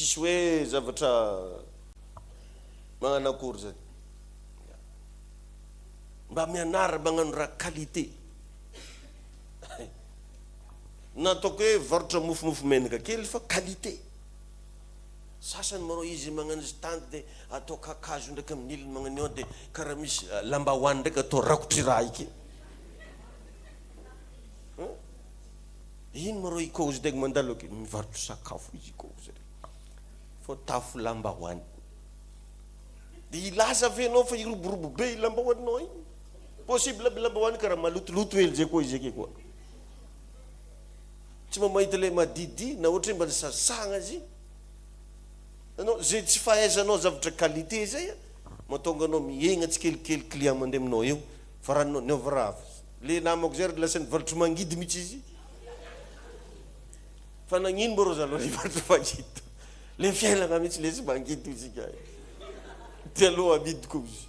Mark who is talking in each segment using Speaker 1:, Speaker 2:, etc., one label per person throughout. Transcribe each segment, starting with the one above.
Speaker 1: tsisy hoe zavatra magnano akory zany. Mba mianara magnano raha qualité. Nataoko hoe varotra mofomofo menaka kely fa qualité. Sasany maro izy magnano izy tanty de atao kakazo ndraiky amin'ny ilany magnano eo de karaha misy lambahoany ndraiky atao rakotry raha iky. Ino maro ikozy tegna mandalo ke mivarotra sakafo izy ikozy re. Fo tafo lambahoany. De ilaza avenao fa iroborobo be lambahoaninao igny. Possible lambahoany karaha malotoloto hely zay koa izy ake koa. Tsy mahita le madidi na ohatra mba sasagna azy. Anao zay tsy fahaizanao zavatra qualité zay mahatonga anao miegna tsikelikely client mandeha aminao eo fa raha niova le namako zay lasa nivarotra mangidy mihitsy izy. Fa nagnino maro zalo nivarotra mangidy le fiainana mihitsy le sy mangidy izika ty aloha amidiko izy.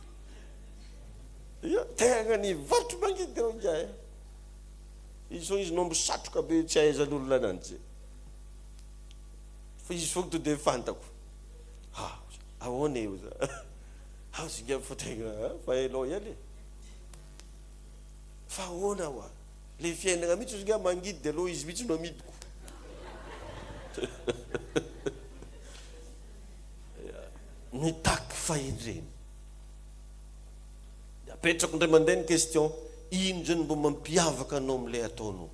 Speaker 1: Ia tegna nivarotra mangidy reo ngiahy. Izy so izy nombo satroka be tsy ahaizan'olona ananjy. Fa izy fogna to de fantako. Ahoana io za? Zinga fa tegna fa elo ihany. Fa ahoana wa? Le fiainana mihitsy zinga mangidy de aloha izy mihitsy no amidiko. Mitaky fahendreny. Apetrako ndray mandeha ny question, ino zany mbo mampiavaka anao am'le ataonao?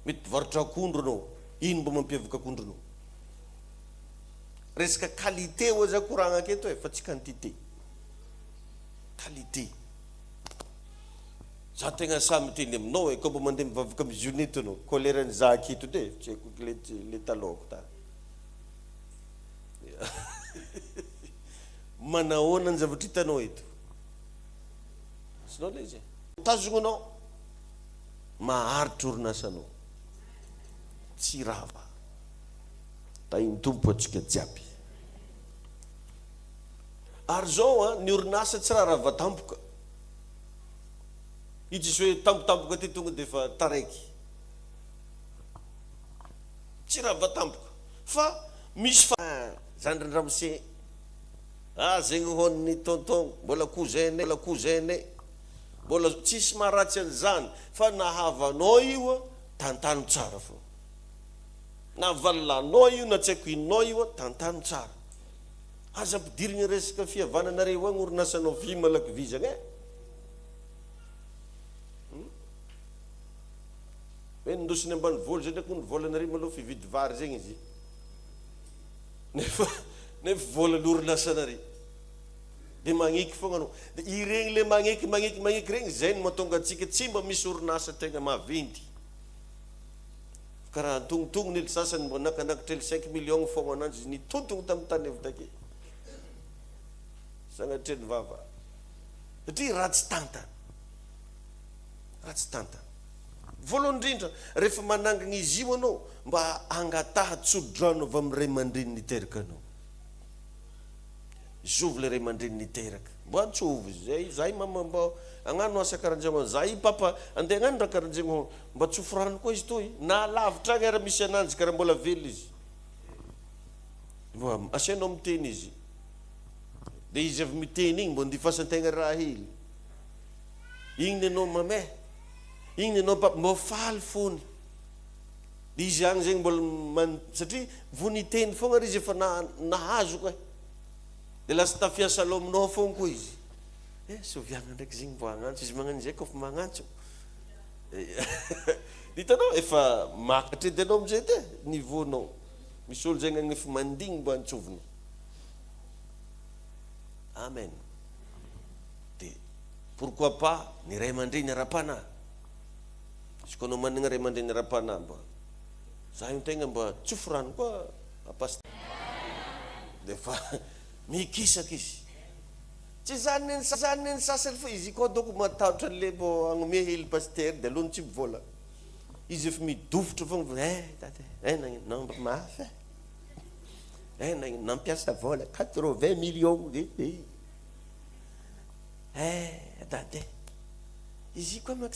Speaker 1: Mety varotra akondro anao, ino mbo mampiavaka akondro anao? Resaka qualité oa za koragna aketo fa tsy quantité. Qualité. Za tegna samy teny aminao ko mbo mandeha mivavaka amin'ny journée anao, kolerany za aketo de tsy haiko le taloko ta. Manahoana ny zavatra hitanao eto? Sinao le izy. Tazognanao maharitra orinasanao. Tsy rava. Tainy tompo atsika jiaby. Ary zao ny orinasa tsy raha ravatampoka. Izy hoe tampotampoka ty tonga de fa taraiky. Tsy ravatampoka. Fa misy fa zandrandramose. Zegny hoan'ny tonton, mbola cousin. Mbola tsisy maharatsy an'izany fa nahavanao io tantano tsara fo. Na valanao io na tsy haiko inonao io tantano tsara. Aza ampidirigny resaka fihavananareo agny orinasanao vy malaky vizagna e. Hoe ndosiny ambany volo zay ndraiky ny volanareo maloha fividy vary zegny izy. Nefa vola l'orinasanareo. De magniky fogna anao. De iregny le magniky regny zay no mahatonga antsika tsy mba misy orinasa tegna maventy. Karaha antongotongo nely sasany mbo nakanakitra 5 millions fogna ananjy nitontogno tamin'ny tany avy take. Sanatreny vava. Satria ratsy tantana. Ratsy tantana. Voalohany indrindra rehefa manangana izy io anao mba angataha tsodrano avy amin'ny ray aman-dreny niteraka anao. Zovy le ray aman-dreny niteraka. Mbo antsovy zay zahay mama mbo agnano asa karanjema zahay papa andeha agnano raha karanjema mba tsofrano koa izy toy na lavitra agny ara misy ananjy karaha mbola velo izy. Mbo asianao miteny izy. De izy avy miteny igny mbo ndifasan-tegna raha hely. Igny anao mamay. Igny anao papa mbo faly fony. De izy agny zegny mbola satria vo niteny fogna ry izy efa nahazo koa. De lasa tafiasa lominao fogna koa izy. Soviagna ndraiky zegny mbo agnantso izy magnano zay kofa magnantso. Hitanao efa makatra edy anao am'izay te niveaunao. Misy olo zegny agny efa mandigny mbo antsovina. Amen. De pourquoi pas ny ray aman-dreny ara-panahy. Izy koa anao manana ray aman-dreny ara-panahy mba za io tegna mba tsofrano koa apastor. De fa mikisaka izy. Tsy zany ny sasany fa izy koa doko matahotra le mbo agnome hely pasteur de alony tsy mivola. Izy efa midofotra fogna tate nagnino mba mafy. Nagnino nampiasa vola 80 millions tate. Izy koa mak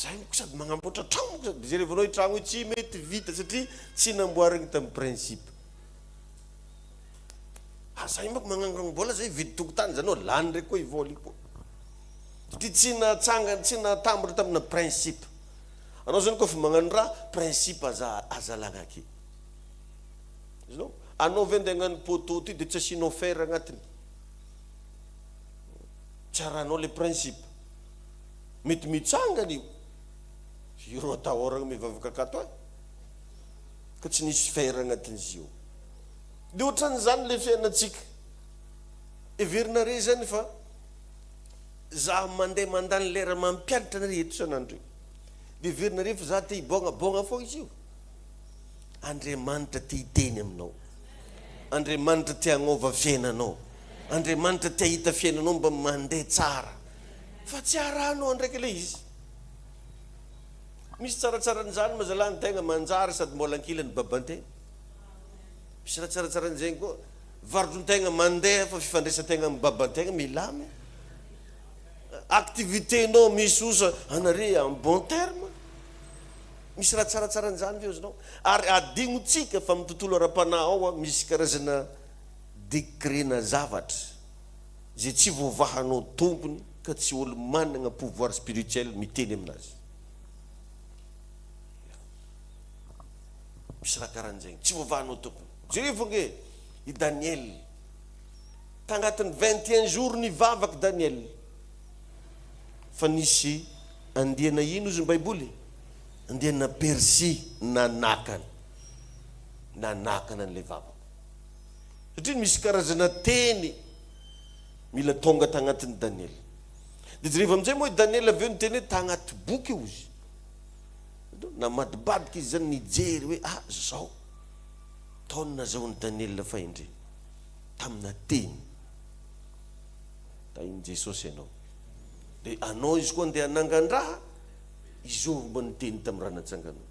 Speaker 1: zahay sady magnamboatra trano sady zay rehevanao trano io tsy mety vita satria tsy namboarigny tamin'ny principe. Zahay mako magnangana mbola zay vidy tokotany zanao lany ndraiky koa ivoly koa. Satria tsy natsangana tsy natambatra tamina principe. Anao zany koa fa magnano raha principe azalagna aky. Iznao anao ve andeha hagnano poteau ty dia tsy asianao fer agnatiny. Tsy arahanao le principe. Mety mitsangana io. Io atahoragna mivavaka akato ka tsy nisy fer agnatin'izy io. Dia ohatran'izany le fiainantsika. Everina zany fa za mandeha mandany lera mampianatra nare eto isan'andro io. Dia everina fa za te hibongabonga foana izy io. Andriamanitra te hiteny aminao. Andriamanitra te hagnova fiainanao. Andriamanitra te hita fiainanao mba mandeha tsara. Fa tsy arahanao ndraiky le izy. Misy tsaratsaranyzany mazalany tegna manjary sady mbola ankilany babantegna. Misy raha tsaratsaranyzay koa varodron-tegna mandeha fa fifandraisan-tegna amin'ny babantegna milamy. Activité-nao misy osa anare en bon terme. Misy raha tsaratsaranyzany veo. Ary adinotsika fa amin'ny tontolo ara-panahy ao misy karazana décret-na zavatra zay tsy voavahanao tompony ka tsy olo manana pouvoir spirituel miteny aminazy. Misy raha karan'izay tsy voavahanao tompony. Jereo nge i Daniel tagnatin'ny 21 jours nivavaky Daniel fa nisy andiana ino izy ny Baiboly? Andiana Persia nanakana an'le vavaka. Satria misy karazana teny mila tonga tagnatin'ny Daniel. Dia jereva amin'izay moa i Daniel aveo ny teny hoe tagnaty boky io izy. Namadibadika izy zany nijery hoe zao taona zao ny Daniel faindre tamina teny tainy Jesosy ianao. Dia anao izy koa andeha hanangan-draha izovy mba niteny tamin'ny raha natsanganao.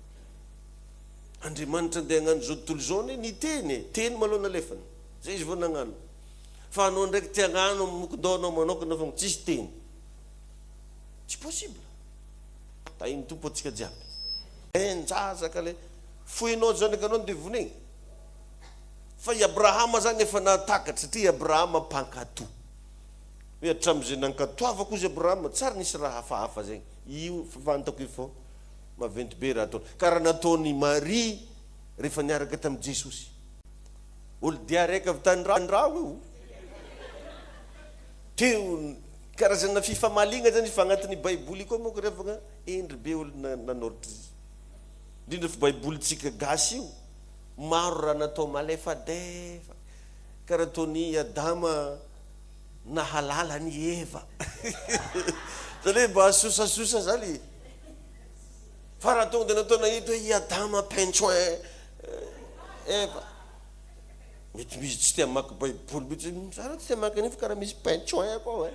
Speaker 1: Andriamanitra andeha hagnano zao tontolo zao ny teny maloha nalefany zay izy vao nagnano. Fa anao ndraiky te hagnano mokondonao manokana fa tsisy teny tsy possible. Tainy tompo atsika jiaby njazaka le foinao zany kanao dia vonegny. Fa i Abrahama zany efa natakatra satria Abrahama mpankatoa. Hoe hatram'izay nankatoavako izy Abrahama tsara nisy raha hafahafa zegny. Io fantako io fô maventy be raha ataony. Karaha nataony Maria rehefa niaraka tamin'i Jesosy. Olo dia raiky avy tany-drao io. Teo karazana fifamaligna zany fa agnatin'ny Baiboly koa moa rehefa endry be olo nanoritra izy. Indrindra fa Baibolyntsika gasy io maro raha natao malefadefa. Karaha ataony Adama nahalala ny Eva. Zany mba asosasosa zany. Fa raha tonga dia nataona hita hoe i Adama penchoin Eva. Mety misy tsy tia mamaky Baiboly mihitsy tsara tsy tia mamaky an'io fa karaha misy penchoin koa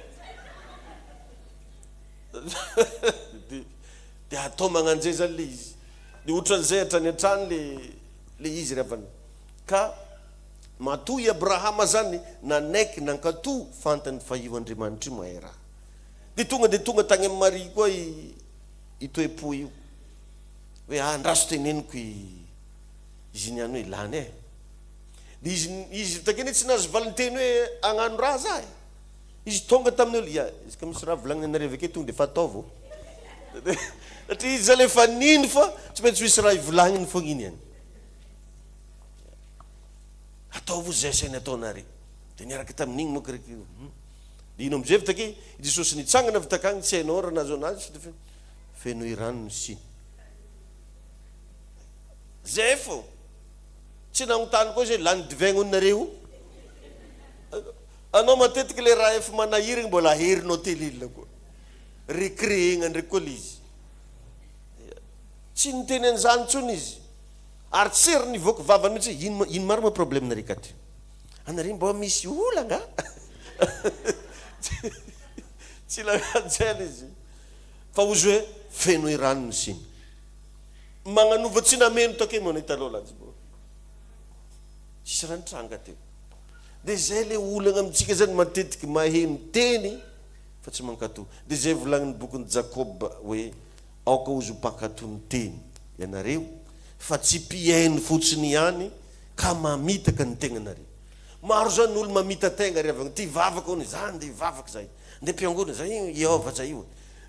Speaker 1: dia atao magnan'izay zany le izy. Dia ohatran'izay hatrany hatrany le izy ravany. Ka matoa i Abrahama zany nanaiky nankatoa fantany fa io Andriamanitra io mahay raha. Dia tonga tagny amin'ny Maria koa i toe-po io. Hoe andraso teneniko izy niany hoe lany e. Dia izy takeny tsy nazo valinteny hoe agnano raha za. Izy tonga tamin'ny olo izy ka misy raha volagnina anareo avake tonga dia fataovo. Satria izy zany efa nino fa tsy maintsy misy raha ivolagniny foana iny any. Ataovo zay sainy ataonare. Dia niaraka tamin'igny moa kiraiky. Dia ino am'izay vitake Jesosy nitsangana vitakagny tsy hainao raha nahazo anazy feno rano ny siny. Zay fô tsy nagnotany koa zay lany divaigninareo. Anao matetiky le raha efa manahirigny mbola aherinao telelina koa. Recréegna ndraiky koa le izy. Tsy niteny an'izany tsony izy. Ary tsy ry nivoaka vavany mihitsy ino maro ma problème nare katy. Anare mba misy olanga. Tsy laganjany izy. Fa ozy hoe feno rano ny siny. Magnanova tsy nameno take moa nitaloha lazy bo. Tsisy raha nitranga teo. Dia zay le olagna amintsika zany matetiky maheno teny fa tsy mankatoa. Dia zay volagniny bokin'i Jakoba hoe aoka ozo mpankatony teny ianareo fa tsy mpiainy fotsiny ihany ka mamitaka ny tegnanareo. Maro zany olo mamita tegna ry avagna ty vavaka ony zany de vavaka zay nde mpiangona zay Jehova zay io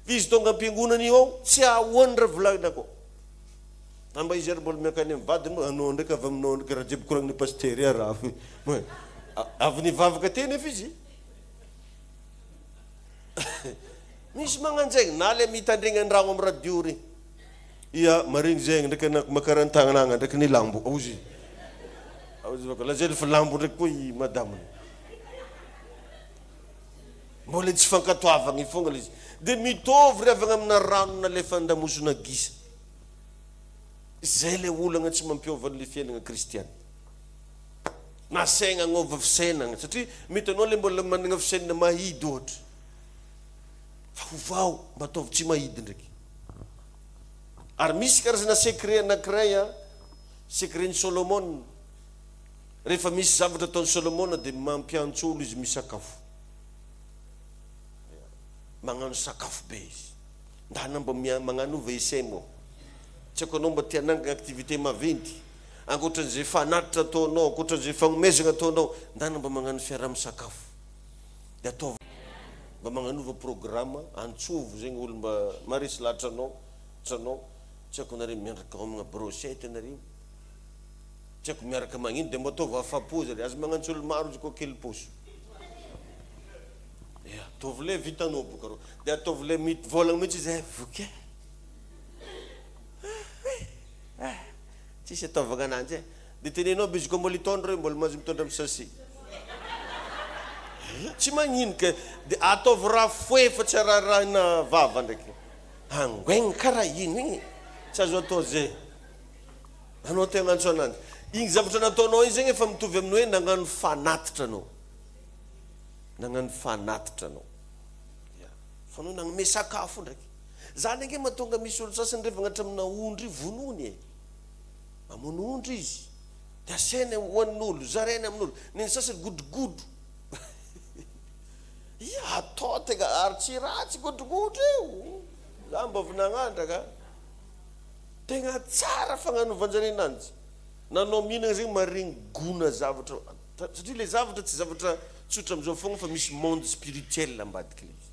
Speaker 1: izy tonga ampiangonany io ao tsy ahoany raha volagnako amba izy ary mbola miankany amin'ny vadiny anao ndraiky avy aminao ndraiky raha jiaby koragniny pastery raha avy nivavaka teny efa izy misy magnanjaigny na le mitandregny andragno amin'ny radio regny ia maregny zegny ndraiky anako makarantagnanagna ndraiky ny lambo aozy lazely fa lambo ndraiky koa i madame mbola tsy fankatoavagny fogna le izy de mitovy ry avagna amina rano na le fandamosona gisa zay le olagna tsy mampiova an'le fiainana kristiana na saigna agnova fisainana satria mety anao le mbola manana fisainana mahidy ohatra fa hovao mba ataovy tsy mahidy ndraiky ary misy karazana secret anankiray a secretny Solomon rehefa misy zavatra ataon'ny Solomon de mampiantso olo izy misakafo magnano sakafo be izy ndana mba magnano vaisay mo tsy ako anao mba tia nangana activité maventy ankoatran'izay fanatitra ataonao ankoatran'izay fagnomezana ataonao ndana mba magnano fiara-misakafo de ataovy mba magnanova programme antsovo zegny olo mba maresy lahatra anao tranao tsy ako nareo miandraka homagna brochette nareo tsy ako miaraka magnino de mba ataovy afapo zare azo magnantso olo maro izy koa kely poso ataovy le vitanao boka ro de ataovy le mity volagna mihitsy izy voke tsisy ataovagna ananjy de tenenao be izy koa mbola hitondra reo mbola mahazo mitondra amin'ny sasi tsy magnino ka de ataovy raha foe fa tsy ararahina vava ndraiky angoegny karaha ino igny tsy azo atao zay anao te hagnantso ananjy igny zavatra nataonao igny zegny efa mitovy amin'ny hoe nagnano fanatitra anao nagnano fanatitra anao fa anao nagnome sakafo ndraiky zany ange mahatonga misy olo sasany rehefa agnatra amina ondry vonony e mamono ondry izy de asainy hoanin'olo zarainy amin'olo neny sasany godogodo ia atao tega ary tsy ratsy godogodo io za mba avy nagnandraka tegna tsara fagnanovanjare ananjy nanao mihinana zegny maregny gona zavatra satria le zavatra tsy zavatra tsotra am'izao fogna fa misy monde spirituel ambadiky le izy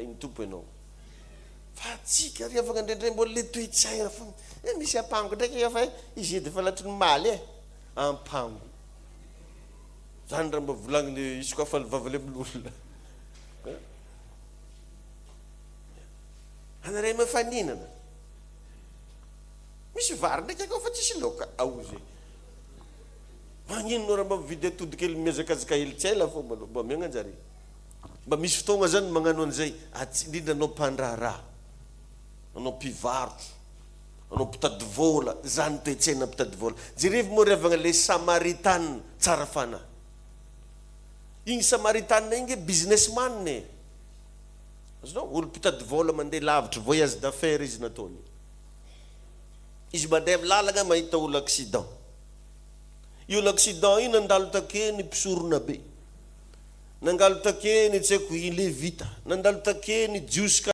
Speaker 1: iny tompo ianao fa atsika ry afaka ndraindray mbola le toe-tsaina fogna misy ampango ndraiky efa izy edy fa latry ny maly e ampango zany raha mba volagniny izy koa fa livavale amin'olona anare mafaninana misy vary ndraiky akao fa tsisy laoka aozy magnino raha mba mividy atody kely miazakazaka hely tsy ela fo mba miagnanjare mba misy fotoagna zany magnano an'izay indrindra anao mpandraharaha anao mpivarotro anao mpitady vola zany toe-tsaina mpitady vola jerevy moa revagna le samaritane tsara fanahy igny samaritane igny businessman ne azonao olo mpitady vola mandeha lavitra voyage d'affaires izy nataony izy mandeha amin'ny lalagna mahita olo accident io l'accident io nandalo takeny mpisorona be nangalo takeny tsy haiko ile vita nandalo takeny jiosika